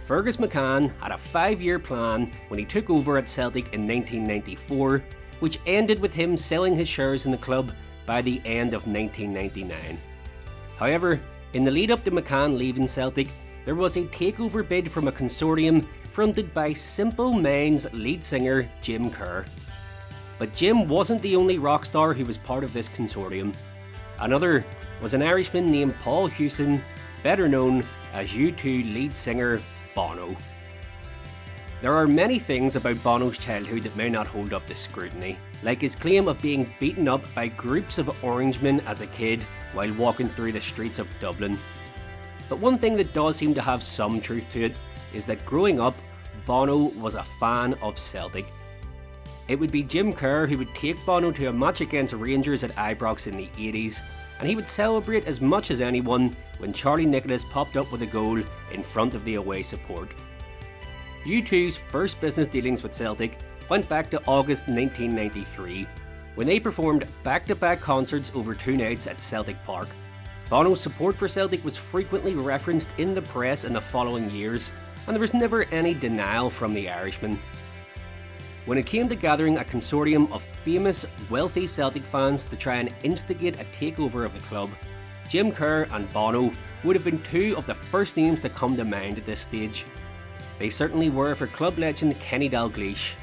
Fergus McCann had a 5-year plan when he took over at Celtic in 1994, which ended with him selling his shares in the club by the end of 1999. However, in the lead up to McCann leaving Celtic, there was a takeover bid from a consortium fronted by Simple Minds lead singer Jim Kerr. But Jim wasn't the only rock star who was part of this consortium. Another was an Irishman named Paul Hewson, better known as U2 lead singer Bono. There are many things about Bono's childhood that may not hold up to scrutiny, like his claim of being beaten up by groups of Orangemen as a kid while walking through the streets of Dublin. But one thing that does seem to have some truth to it is that growing up, Bono was a fan of Celtic. It would be Jim Kerr who would take Bono to a match against Rangers at Ibrox in the 80s, and he would celebrate as much as anyone when Charlie Nicholas popped up with a goal in front of the away support. U2's first business dealings with Celtic went back to August 1993, when they performed back-to-back concerts over 2 nights at Celtic Park. Bono's support for Celtic was frequently referenced in the press in the following years, and there was never any denial from the Irishman. When it came to gathering a consortium of famous, wealthy Celtic fans to try and instigate a takeover of the club, Jim Kerr and Bono would have been 2 of the first names to come to mind at this stage. They certainly were for club legend Kenny Dalglish.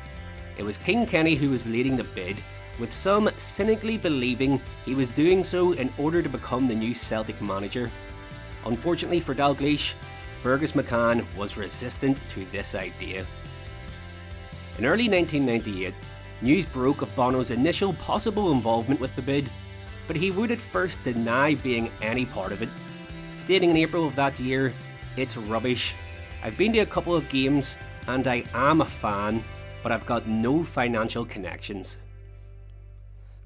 It was King Kenny who was leading the bid, with some cynically believing he was doing so in order to become the new Celtic manager. Unfortunately for Dalglish, Fergus McCann was resistant to this idea. In early 1998, news broke of Bono's initial possible involvement with the bid, but he would at first deny being any part of it, stating in April of that year, "It's rubbish. I've been to a couple of games and I am a fan, but I've got no financial connections."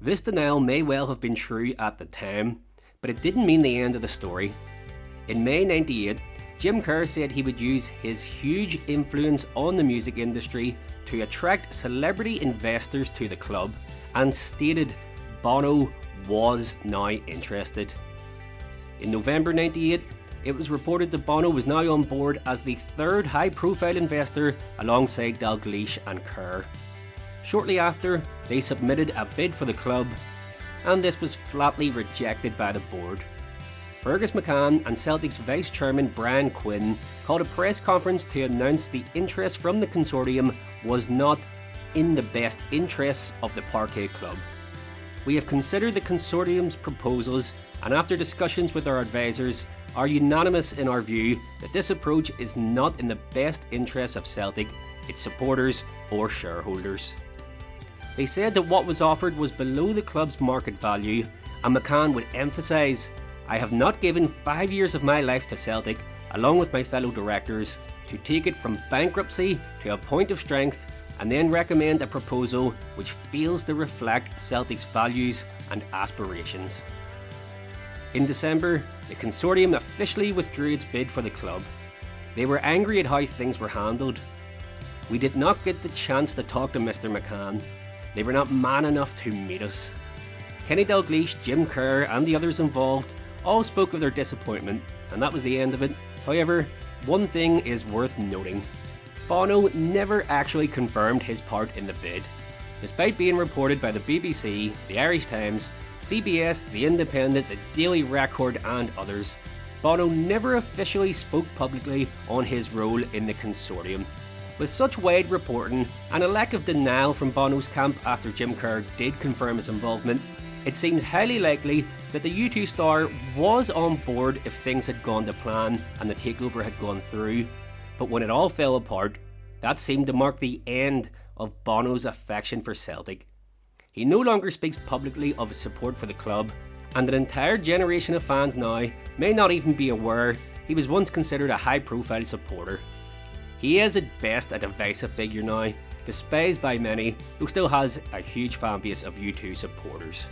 This denial may well have been true at the time, but it didn't mean the end of the story. In May 98, Jim Kerr said he would use his huge influence on the music industry to attract celebrity investors to the club, and stated Bono was now interested. In November 98, it was reported that Bono was now on board as the 3rd high-profile investor alongside Dalglish and Kerr. Shortly after, they submitted a bid for the club, and this was flatly rejected by the board. Fergus McCann and Celtic's vice chairman Brian Quinn called a press conference to announce the interest from the consortium was not in the best interests of the Parquet Club. "We have considered the consortium's proposals, and after discussions with our advisors, are unanimous in our view that this approach is not in the best interests of Celtic, its supporters or shareholders." They said that what was offered was below the club's market value, and McCann would emphasise, "I have not given 5 years of my life to Celtic, along with my fellow directors, to take it from bankruptcy to a point of strength and then recommend a proposal which fails to reflect Celtic's values and aspirations." In December, the consortium officially withdrew its bid for the club. They were angry at how things were handled. "We did not get the chance to talk to Mr. McCann. They were not man enough to meet us." Kenny Dalglish, Jim Kerr and the others involved all spoke of their disappointment, and that was the end of it. However, one thing is worth noting. Bono never actually confirmed his part in the bid. Despite being reported by the BBC, the Irish Times, CBS, The Independent, The Daily Record and others, Bono never officially spoke publicly on his role in the consortium. With such wide reporting and a lack of denial from Bono's camp after Jim Kerr did confirm his involvement, it seems highly likely that the U2 star was on board if things had gone to plan and the takeover had gone through. But when it all fell apart, that seemed to mark the end of Bono's affection for Celtic. He no longer speaks publicly of his support for the club, and an entire generation of fans now may not even be aware he was once considered a high-profile supporter. He is at best a divisive figure now, despised by many, who still has a huge fan base of U2 supporters.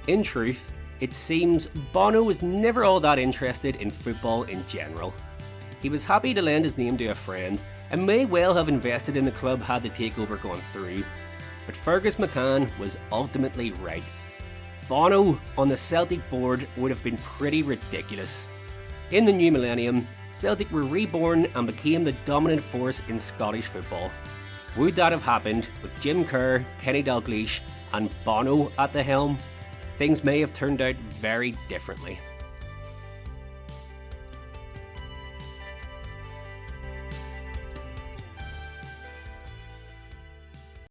In truth, it seems Bono was never all that interested in football in general. He was happy to lend his name to a friend, and may well have invested in the club had the takeover gone through. But Fergus McCann was ultimately right. Bono on the Celtic board would have been pretty ridiculous. In the new millennium, Celtic were reborn and became the dominant force in Scottish football. Would that have happened with Jim Kerr, Kenny Dalglish and Bono at the helm? Things may have turned out very differently.